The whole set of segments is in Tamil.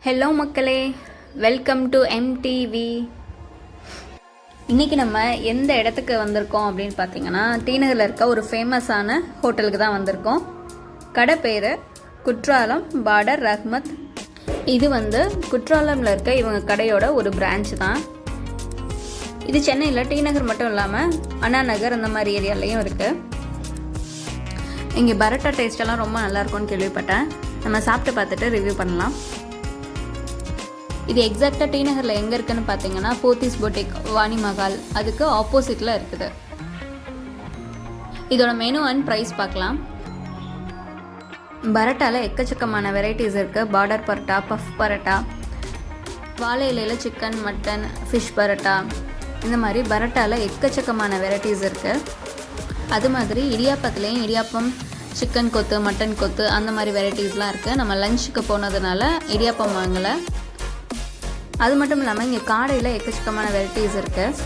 ஹலோ மக்களே, வெல்கம் டு எம்டிவி. இன்றைக்கி நம்ம எந்த இடத்துக்கு வந்திருக்கோம் அப்படின்னு பார்த்தீங்கன்னா, டி.நகரில் இருக்க ஒரு ஃபேமஸான ஹோட்டலுக்கு தான் வந்திருக்கோம். கடை பேர் குற்றாலம் பார்டர் ரஹ்மத். இது குற்றாலமில் இருக்க இவங்க கடையோட ஒரு பிரான்ச் தான். இது சென்னையில் டி.நகர் மட்டும் இல்லாமல் அண்ணா நகர் அந்த மாதிரி ஏரியாலையும் இருக்குது. இங்கே பரோட்டா டேஸ்ட்டெல்லாம் ரொம்ப நல்லாயிருக்கும்னு கேள்விப்பட்டேன். நம்ம சாப்பிட்டு பார்த்துட்டு ரிவ்யூ பண்ணலாம். இது எக்ஸாக்டாக டி.நகரில் எங்கே இருக்குதுன்னு பார்த்தீங்கன்னா, போத்தீஸ் பொட்டிக் வாணி மகால் அதுக்கு ஆப்போசிட்டில் இருக்குது. இதோட மெனு அண்ட் ப்ரைஸ் பார்க்கலாம். பரோட்டாவில் எக்கச்சக்கமான வெரைட்டிஸ் இருக்குது. பார்டர் பரோட்டா, பஃப் பரோட்டா, வாழை இலையில் சிக்கன், மட்டன், ஃபிஷ் பரோட்டா, இந்த மாதிரி பரோட்டாவில் எக்கச்சக்கமான வெரைட்டிஸ் இருக்குது. அது மாதிரி இடியாப்பத்துலேயும் இடியாப்பம், சிக்கன் கொத்து, மட்டன் கொத்து, அந்த மாதிரி வெரைட்டிஸ்லாம் இருக்குது. நம்ம லஞ்சுக்கு போனதுனால இடியாப்பம் வாங்கலை. அது மட்டும் இல்லாமல் இங்கே காடையில் எக்கச்சக்கமான வெரைட்டிஸ் இருக்குது.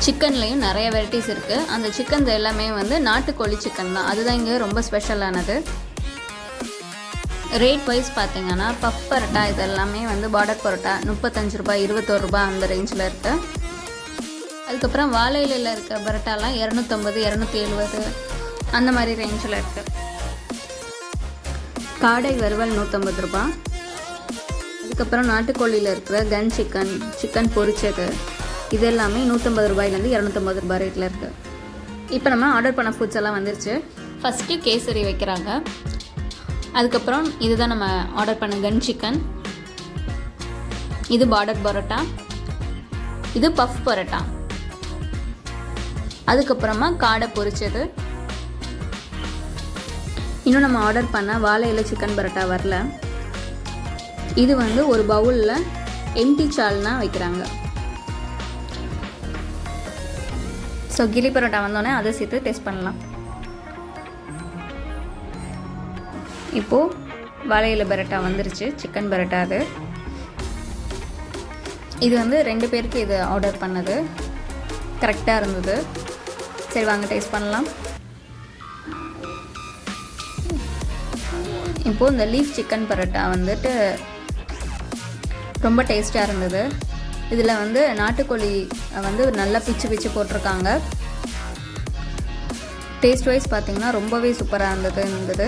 சிக்கன்லேயும் நிறைய வெரைட்டிஸ் இருக்குது. அந்த சிக்கன்ஸ் எல்லாமே நாட்டுக்கோழி சிக்கன் தான். அதுதான் இங்கே ரொம்ப ஸ்பெஷலானது. ரேட் வைஸ் பார்த்தீங்கன்னா, பஃப் பரோட்டா இது எல்லாமே பார்டர் பரோட்டா 35 ரூபாய், 21 ரூபாய் அந்த ரேஞ்சில் இருக்குது. அதுக்கப்புறம் வாழை இலையில் இருக்க பரோட்டாலாம் 250, 270 அந்த மாதிரி ரேஞ்சில் இருக்குது. காடை வறுவல் 150 ரூபாய். அதுக்கப்புறம் நாட்டுக்கோழியில் இருக்கிற கன் சிக்கன், சிக்கன் பொரிச்சது, இது எல்லாமே 150 ரூபாயிலேருந்து 250 ரூபாய் ரேட்டில் இருக்குது. இப்போ நம்ம ஆர்டர் பண்ண ஃபுட்ஸ் எல்லாம் வந்துருச்சு. ஃபஸ்ட்டு கேசரி வைக்கிறாங்க. அதுக்கப்புறம் இதுதான் நம்ம ஆர்டர் பண்ண கன் சிக்கன். இது பார்டர் பரோட்டா, இது பஃப் பரோட்டா. அதுக்கப்புறமா காடை பொரிச்சது. இன்னும் நம்ம ஆர்டர் பண்ண வாழை இலை சிக்கன் பரோட்டா வரல. இது ஒரு பவுலில் எம்டி சால்னா வைக்கிறாங்க. ஸோ கிளி பரோட்டா வந்தோடனே அதை சேர்த்து டேஸ்ட் பண்ணலாம். இப்போது வாழை இலை பரோட்டா வந்துருச்சு, சிக்கன் பரோட்டா. அது இது 2 பேருக்கு இது ஆர்டர் பண்ணது. கரெக்டாக இருந்தது. சரி, வாங்க டேஸ்ட் பண்ணலாம். இப்போது இந்த லீஃப் சிக்கன் பரோட்டா ரொம்ப டேஸ்ட்டாக இருந்தது. இதில் நாட்டுக்கோழி நல்லா பிச்சு போட்டிருக்காங்க. டேஸ்ட் வைஸ் பார்த்திங்கன்னா ரொம்பவே சூப்பராக இருந்தது.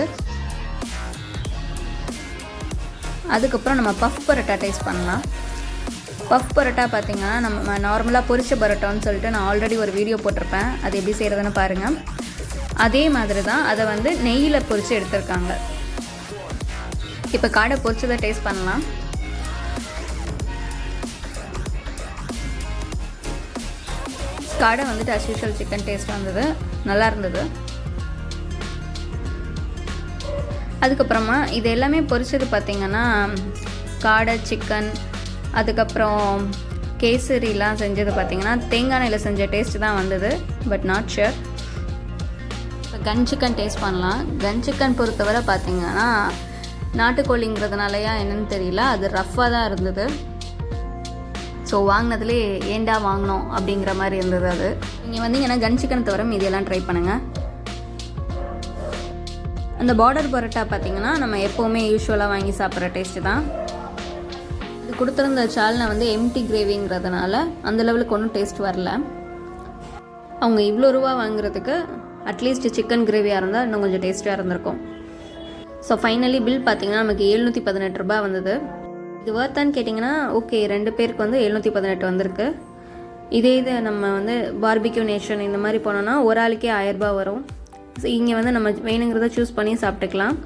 அதுக்கப்புறம் நம்ம பஃப் பரோட்டா டேஸ்ட் பண்ணலாம். பஃப் பரோட்டா பார்த்திங்கன்னா, நம்ம நார்மலாக பொரிச்ச பரோட்டான்னு சொல்லிட்டு நான் ஆல்ரெடி ஒரு வீடியோ போட்டிருப்பேன். அது எப்படி செய்கிறதுன்னு பாருங்கள். அதே மாதிரி தான் அதை நெய்யில் பொரித்து எடுத்திருக்காங்க. இப்போ காடை பொரிச்சதை டேஸ்ட் பண்ணலாம். காடை as usual சிக்கன் டேஸ்ட் வந்தது, நல்லா இருந்தது. அதுக்கப்புறமா இது எல்லாமே பொரிச்சது பார்த்திங்கன்னா, காடை, சிக்கன், அதுக்கப்புறம் கேசரிலாம் செஞ்சது பார்த்திங்கன்னா தேங்காய் எண்ணெயில் செஞ்ச டேஸ்ட்டு தான் வந்தது. But not sure. Gun chicken taste பண்ணலாம். கன் சிக்கன் பொறுத்தவரை பார்த்திங்கன்னா, நாட்டுக்கோழிங்கிறதுனாலயா என்னன்னு தெரியல, அது ரஃப்பாக தான் இருந்தது. ஸோ வாங்கினதுலே ஏண்டா வாங்கினோம் அப்படிங்கிற மாதிரி இருந்தது. அது நீங்கள் வந்தீங்கன்னா கன் சிக்கன் தவிர இதெல்லாம் ட்ரை பண்ணுங்கள். அந்த பார்டர் பரோட்டா பார்த்திங்கன்னா, நம்ம எப்போவுமே யூஸ்வலாக வாங்கி சாப்பிட்ற டேஸ்ட்டு தான். இது கொடுத்துருந்த சால்னா எம்டி கிரேவிங்கிறதுனால அந்த லெவலுக்கு ஒன்றும் டேஸ்ட் வரல. அவங்க இவ்வளோ ரூபா வாங்குறதுக்கு அட்லீஸ்ட் சிக்கன் கிரேவியாக இருந்தால் இன்னும் கொஞ்சம் டேஸ்ட்டாக இருந்திருக்கும். ஸோ ஃபைனலி பில் பார்த்திங்கன்னா நமக்கு 718 ரூபாய் வந்தது. இது வர்த்தான்னு கேட்டிங்கன்னா, ஓகே, 2 பேருக்கு 718 வந்திருக்கு. இதே இது நம்ம பார்பிக்யூ நேஷன் இந்த மாதிரி போனோன்னா ஒரு ஆளுக்கே 1000 ரூபாய் வரும். ஸோ இங்கே நம்ம வேணுங்கிறத சூஸ் பண்ணி சாப்பிட்டுக்கலாம்.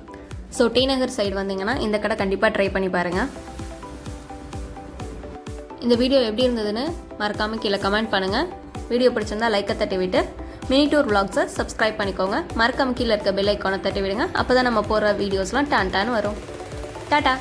ஸோ டி.நகர் சைடு வந்தீங்கன்னா இந்த கடை கண்டிப்பாக ட்ரை பண்ணி பாருங்கள். இந்த வீடியோ எப்படி இருந்ததுன்னு மறக்காமல் கீழே கமெண்ட் பண்ணுங்கள். வீடியோ பிடிச்சிருந்தா லைக்கை தட்டி விட்டு மினி டூர் vlogsஸை சப்ஸ்கிரைப் பண்ணிக்கோங்க. மறக்காமல் கீழே இருக்க பெல் ஐக்கானை தட்டி விடுங்க. அப்போ தான் நம்ம போடுற வீடியோஸ்லாம் டான் வரும். டாட்டா.